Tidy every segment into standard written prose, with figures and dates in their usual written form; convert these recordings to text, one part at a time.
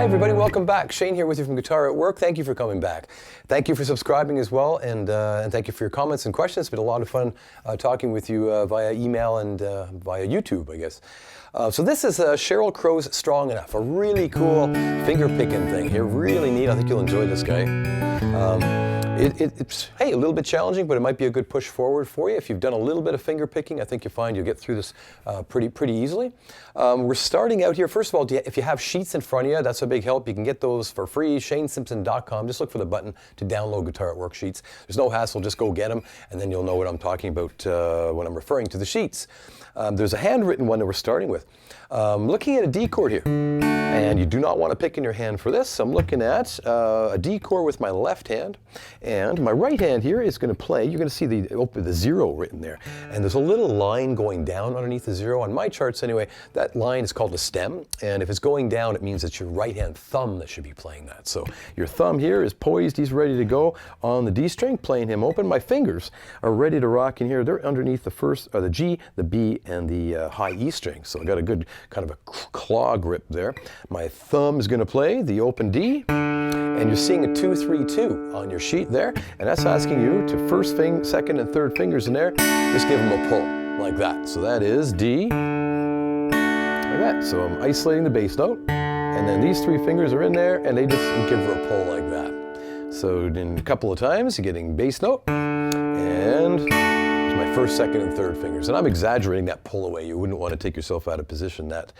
everybody, welcome back. Shane here with you from Guitar at Work. Thank you for coming back. Thank you for subscribing as well, and thank you for your comments and questions. It's been a lot of fun talking with you via email and via YouTube, I guess. So this is Sheryl Crow's Strong Enough, a really cool finger-picking thing here. Really neat. I think you'll enjoy this guy. It's, hey, a little bit challenging, but it might be a good push forward for you. If you've done a little bit of finger picking, I think you'll find you'll get through this pretty easily. We're starting out here. First of all, if you have sheets in front of you, that's a big help. You can get those for free, shanesimpson.com. Just look for the button to download Guitar at Work sheets. There's no hassle, just go get them, and then you'll know what I'm talking about when I'm referring to the sheets. There's a handwritten one that we're starting with. Looking at a D chord here, and you do not want to pick in your hand for this. I'm looking at a D chord with my left hand, and my right hand here is going to play. You're going to see the zero written there, and there's a little line going down underneath the zero. On my charts anyway, that line is called a stem, and if it's going down, it means it's your right hand thumb that should be playing that. So your thumb here is poised, he's ready to go on the D string, playing him open. My fingers are ready to rock in here. They're underneath the first, or the G, the B, and the high E string. So I got a good kind of a claw grip there. My thumb is going to play the open D, and you're seeing a 2-3-2 on your sheet there, and that's asking you to first, second, and third fingers in there, just give them a pull like that. So that is D, like that. So I'm isolating the bass note, and then these three fingers are in there, and they just give her a pull like that. So in a couple of times, you're getting bass note, and my first, second, and third fingers. And I'm exaggerating that pull away. You wouldn't want to take yourself out of position that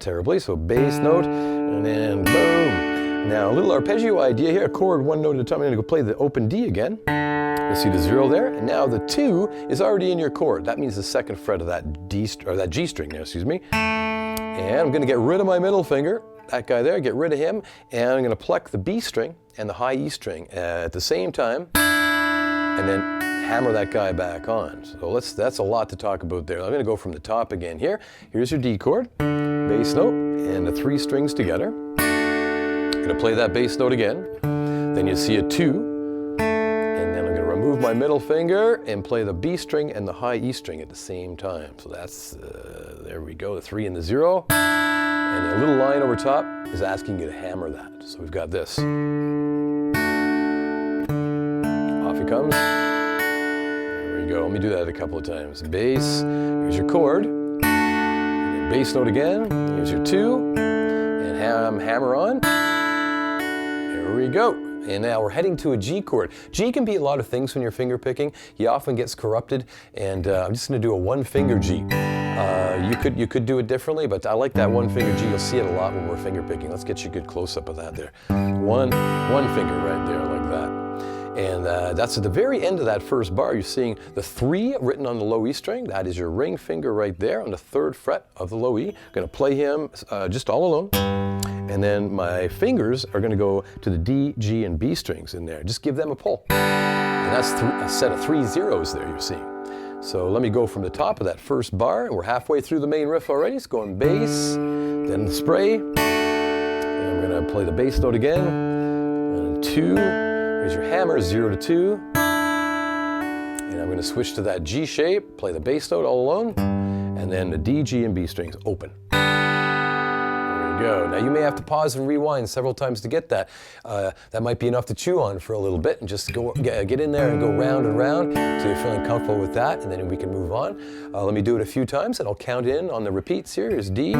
terribly. So bass note, and then boom. Now a little arpeggio idea here, a chord one note at a time. I'm going to go play the open D again. You'll see the zero there, and now the 2 is already in your chord. That means the second fret of that that G string there, excuse me. And I'm going to get rid of my middle finger, that guy there, get rid of him, and I'm going to pluck the B string and the high E string at the same time, and then hammer that guy back on. So that's a lot to talk about there. I'm going to go from the top again here. Here's your D chord, bass note, and the 3 strings together. I'm going to play that bass note again. Then you see a 2, and then I'm going to remove my middle finger and play the B string and the high E string at the same time. So that's, there we go, the 3 and the 0. And the little line over top is asking you to hammer that. So we've got this. Off he comes. Go. Let me do that a couple of times. Bass, here's your chord, and then bass note again, here's your 2, and hammer on. Here we go. And now we're heading to a G chord. G can be a lot of things when you're finger picking. He often gets corrupted, and I'm just going to do a 1-finger G. You could do it differently, but I like that 1-finger G. You'll see it a lot when we're finger picking. Let's get you a good close-up of that there. One finger right there, like that. And that's at the very end of that first bar. You're seeing the 3 written on the low E string. That is your ring finger right there on the 3rd fret of the low E. I'm going to play him just all alone. And then my fingers are going to go to the D, G, and B strings in there. Just give them a pull. And that's a set of 3 zeros there you're seeing. So let me go from the top of that first bar, and we're halfway through the main riff already. It's going bass, then the spray. And I'm going to play the bass note again. And 2. Here's your hammer, 0 to 2. And I'm going to switch to that G shape, play the bass note all alone, and then the D, G, and B strings open. There we go. Now you may have to pause and rewind several times to get that. That might be enough to chew on for a little bit, and just get in there and go round and round until you're feeling comfortable with that, and then we can move on. Let me do it a few times, and I'll count in on the repeats here. Here's D.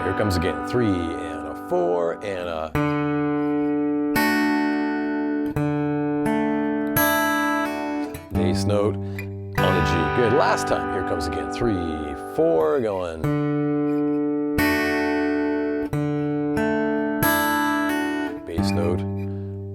Here comes again, 3 and a 4 and a. Bass note on the G. Good, last time, here comes again, 3, 4, going. Bass note.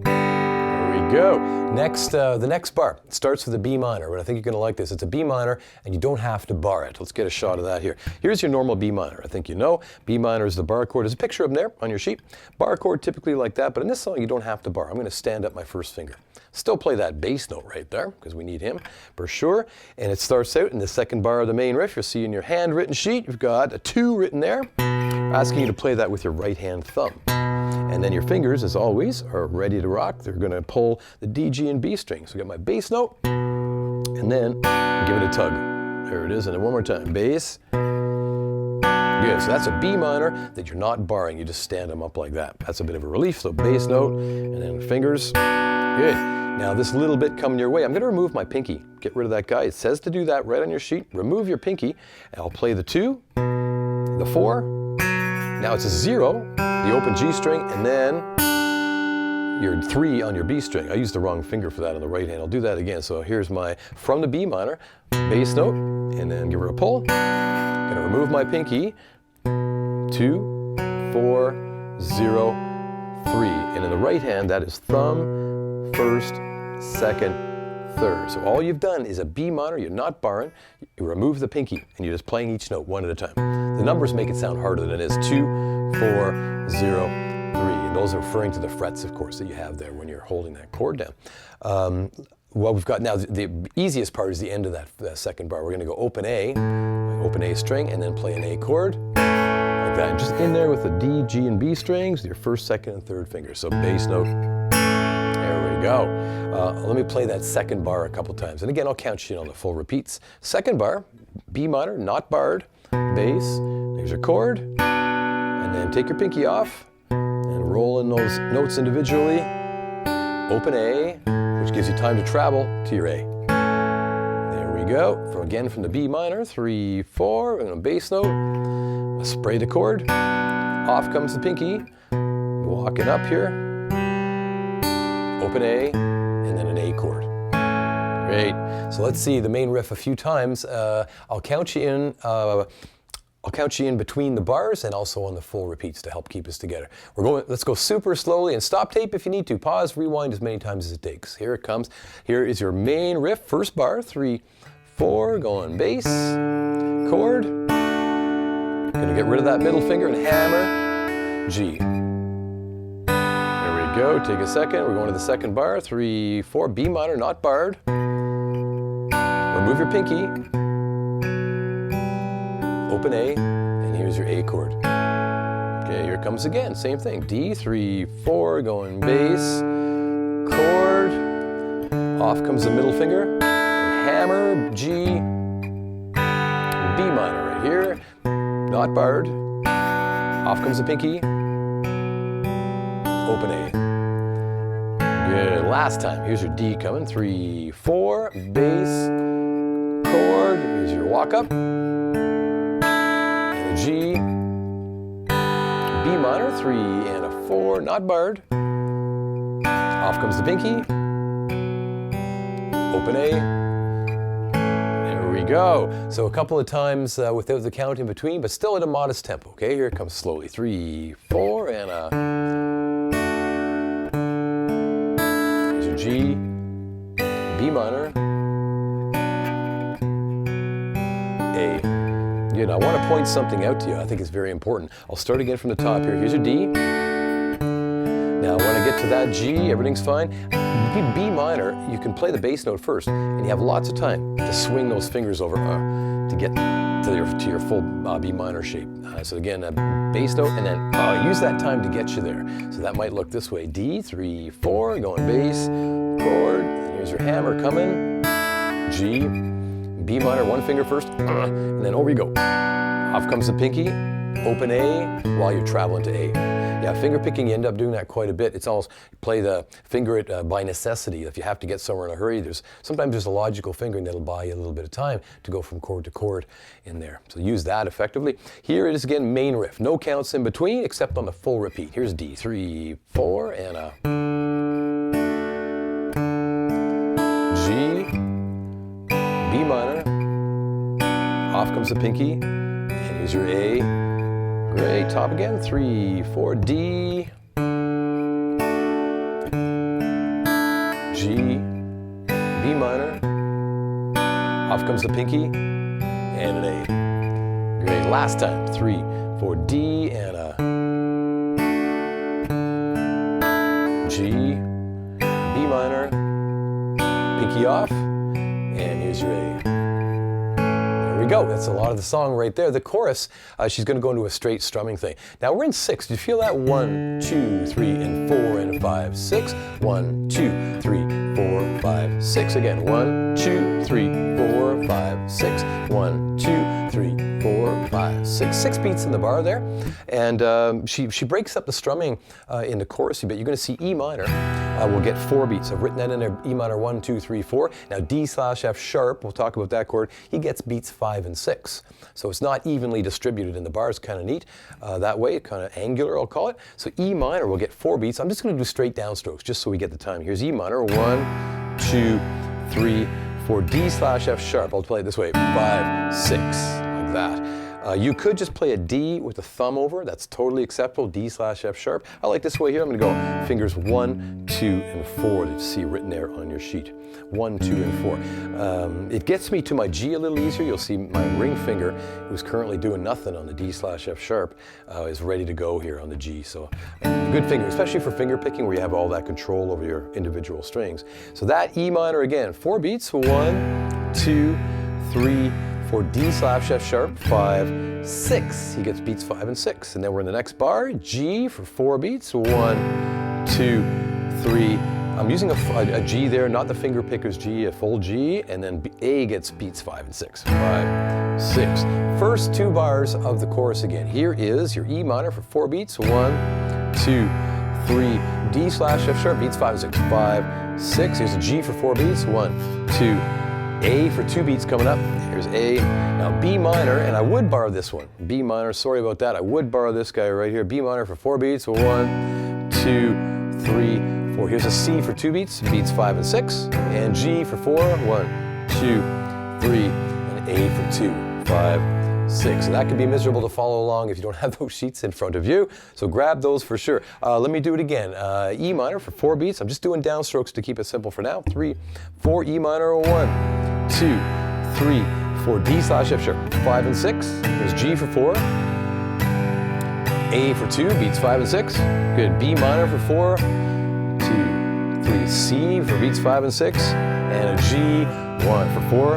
There we go. Next, the next bar starts with a B minor, but I think you're going to like this. It's a B minor, and you don't have to bar it. Let's get a shot of that here. Here's your normal B minor. I think you know. B minor is the bar chord. There's a picture of them there on your sheet. Bar chord typically like that, but in this song you don't have to bar. I'm going to stand up my first finger. Still play that bass note right there, because we need him for sure. And it starts out in the second bar of the main riff. You'll see in your handwritten sheet, you've got a 2 written there, asking you to play that with your right hand thumb. And then your fingers, as always, are ready to rock. They're going to pull the D, G, and B strings. So I got my bass note, and then give it a tug. There it is, and then one more time, bass. Good, so that's a B minor that you're not barring, you just stand them up like that. That's a bit of a relief, so bass note, and then fingers. Good. Now this little bit coming your way, I'm gonna remove my pinky. Get rid of that guy. It says to do that right on your sheet. Remove your pinky, and I'll play the 2, the 4. Now it's a 0, the open G string, and then your 3 on your B string. I used the wrong finger for that on the right hand. I'll do that again. So here's my, from the B minor, bass note, and then give her a pull. Gonna remove my pinky, 2, 4, 0, 3. And in the right hand, that is thumb, first, second, third. So all you've done is a B minor, you're not barring, you remove the pinky, and you're just playing each note one at a time. The numbers make it sound harder than it is. 2, 4, 0, 3. And those are referring to the frets, of course, that you have there when you're holding that chord down. What we've got now, the easiest part is the end of that second bar. We're going to go open A string, and then play an A chord, like that. And just in there with the D, G, and B strings, your first, second, and third fingers. So bass note, there we go. Let me play that second bar a couple times. And again, I'll count you in on the full repeats. Second bar, B minor, not barred, bass, there's your chord, and then take your pinky off, and roll in those notes individually. Open A, which gives you time to travel to your A. There we go. Again from the B minor, 3, 4, and a bass note. I'll spray the chord. Off comes the pinky. Walk it up here. Open A, and then an A chord. Great. So let's see the main riff a few times. I'll count you in. I'll count you in between the bars and also on the full repeats to help keep us together. Let's go super slowly, and stop tape if you need to. Pause, rewind as many times as it takes. Here it comes. Here is your main riff. First bar, 3, 4, going bass, chord. Gonna get rid of that middle finger and hammer, G. There we go, take a second. We're going to the second bar, 3, 4, B minor, not barred. Remove your pinky. Open A, and here's your A chord. Okay, here it comes again, same thing. D, 3, 4, going bass, chord. Off comes the middle finger, and hammer, G, B minor right here, not barred. Off comes the pinky, open A. Good, last time, here's your D coming, 3, 4, bass, chord, here's your walk up. G, B minor, 3 and a 4, not barred. Off comes the pinky. Open A. There we go. So a couple of times without the count in between, but still at a modest tempo. Okay, here it comes slowly. 3, 4, and a. Here's your G, B minor, A. Good. I want to point something out to you. I think it's very important. I'll start again from the top here. Here's your D. Now, when I get to that G, everything's fine. B minor, you can play the bass note first, and you have lots of time to swing those fingers over to get to your full B minor shape. So again, a bass note, and then use that time to get you there. So that might look this way. D, 3, 4, going bass, chord. And here's your hammer coming. G. B minor, one finger first, and then over you go. Off comes the pinky, open A while you're traveling to A. Yeah, finger picking, you end up doing that quite a bit. It's almost, play the finger it by necessity. If you have to get somewhere in a hurry, sometimes there's a logical fingering that'll buy you a little bit of time to go from chord to chord in there. So use that effectively. Here it is again, main riff. No counts in between except on the full repeat. Here's D, 3, 4, and a G, B minor, off comes the pinky, and here's your A. Great, top again, 3, 4, D, G, B minor, off comes the pinky, and an A. Great, last time, 3, 4, D, and a G, B minor, pinky off, and here's your A. There we go. That's a lot of the song right there. The chorus, she's going to go into a straight strumming thing. Now we're in 6. Do you feel that? 1, 2, 3, and 4, and 5, 6. 1, 2, 3, 4, 5, 6. Again, 1, 2, 3, 4, 5, 6. 1, 2, 3, 4, 5, 6. 6 beats in the bar there. And she breaks up the strumming in the chorus a bit. You're going to see E minor will get 4 beats. I've written that in there, E minor 1, 2, 3, 4. Now D/F sharp, we'll talk about that chord, he gets beats 5 and 6. So it's not evenly distributed in the bar. It's kind of neat that way, kind of angular, I'll call it. So E minor will get 4 beats. I'm just going to do straight downstrokes just so we get the time. Here's E minor, 1, 2, 3, 4, D/F sharp. I'll play it this way, 5, 6, like that. You could just play a D with the thumb over. That's totally acceptable, D/F sharp. I like this way here. I'm going to go fingers 1, 2, and 4 that you see written there on your sheet. 1, 2, and 4. It gets me to my G a little easier. You'll see my ring finger, who's currently doing nothing on the D/F sharp, is ready to go here on the G. So good finger, especially for finger picking where you have all that control over your individual strings. So that E minor again, 4 beats, 1, 2, 3, 4, D/F sharp, 5, 6. He gets beats 5 and 6. And then we're in the next bar, G for 4 beats, 1, 2, 3. I'm using a G there, not the finger picker's G, a full G, and then A gets beats 5 and 6. 5, 6. First 2 bars of the chorus again. Here is your E minor for 4 beats, 1, 2, 3. D/F sharp, beats 5 and 6. 5, 6. Here's a G for 4 beats, 1, 2, A for 2 beats coming up. Here's A. Now B minor, and I would borrow this one. B minor, sorry about that. I would borrow this guy right here. B minor for 4 beats. 1, 2, 3, 4. Here's a C for 2 beats. Beats 5 and 6. And G for 4. 1, 2, 3. And A for 2. 5, 6. And that can be miserable to follow along if you don't have those sheets in front of you. So grab those for sure. Let me do it again. E minor for 4 beats. I'm just doing downstrokes to keep it simple for now. 3, 4. E minor. 1, 2, 3, 4. D/F sharp. 5 and 6. Here's G for 4. A for 2. Beats 5 and 6. Good. B minor for 4. 2, 3. C for beats 5 and 6. And a G. 1 for 4.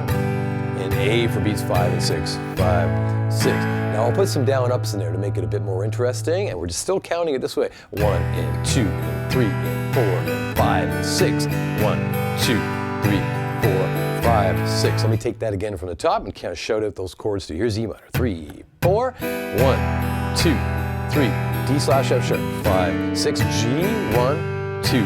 And A for beats 5 and 6. 5, 6. Now I'll put some down ups in there to make it a bit more interesting, and we're just still counting it this way. 1 and 2 and 3 and 4 and 5 and 6. 1, 2, 3, 4, 5, 6. Let me take that again from the top and kind of shout out those chords too. Here's E minor. 3, 4. 1, 2, 3. D/F sharp. 5, 6. G. 1, 2,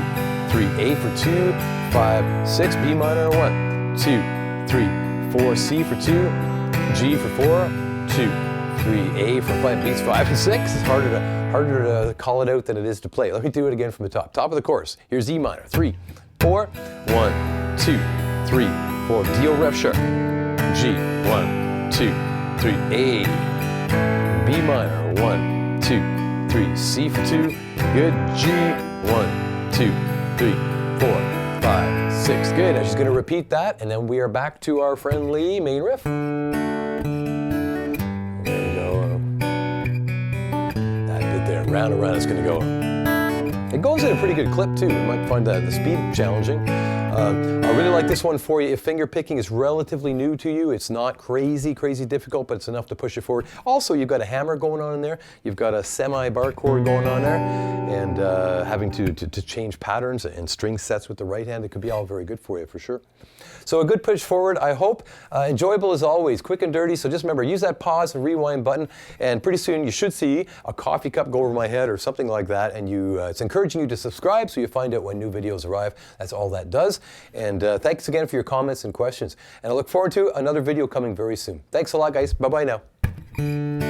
3. A for 2. 5, 6. B minor. 1, 2, 3, 4. C for 2. G for 4. 2, 3. A for 5. Beats 5 and 6. It's harder to call it out than it is to play. Let me do it again from the top. Top of the chorus. Here's E minor. 3, 4. 1, 2, 3, 4. D/F sharp. G. 1, 2, 3. A. B minor. 1, 2, 3. C for 2. Good. G. 1, 2, 3, 4, 5, 6. Good. Now she's going to repeat that, and then we are back to our friendly main riff. There we go. That bit there. Round and round it's going to go. It goes at a pretty good clip too. You might find the speed challenging. I really like this one for you. If finger picking is relatively new to you, it's not crazy difficult, but it's enough to push you forward. Also, you've got a hammer going on in there. You've got a semi-bar chord going on there, and having to change patterns and string sets with the right hand. It could be all very good for you, for sure. So a good push forward, I hope. Enjoyable as always, quick and dirty. So just remember, use that pause and rewind button, and pretty soon you should see a coffee cup go over my head or something like that, and it's encouraging you to subscribe so you find out when new videos arrive. That's all that does. And thanks again for your comments and questions. And I look forward to another video coming very soon. Thanks a lot, guys. Bye-bye now.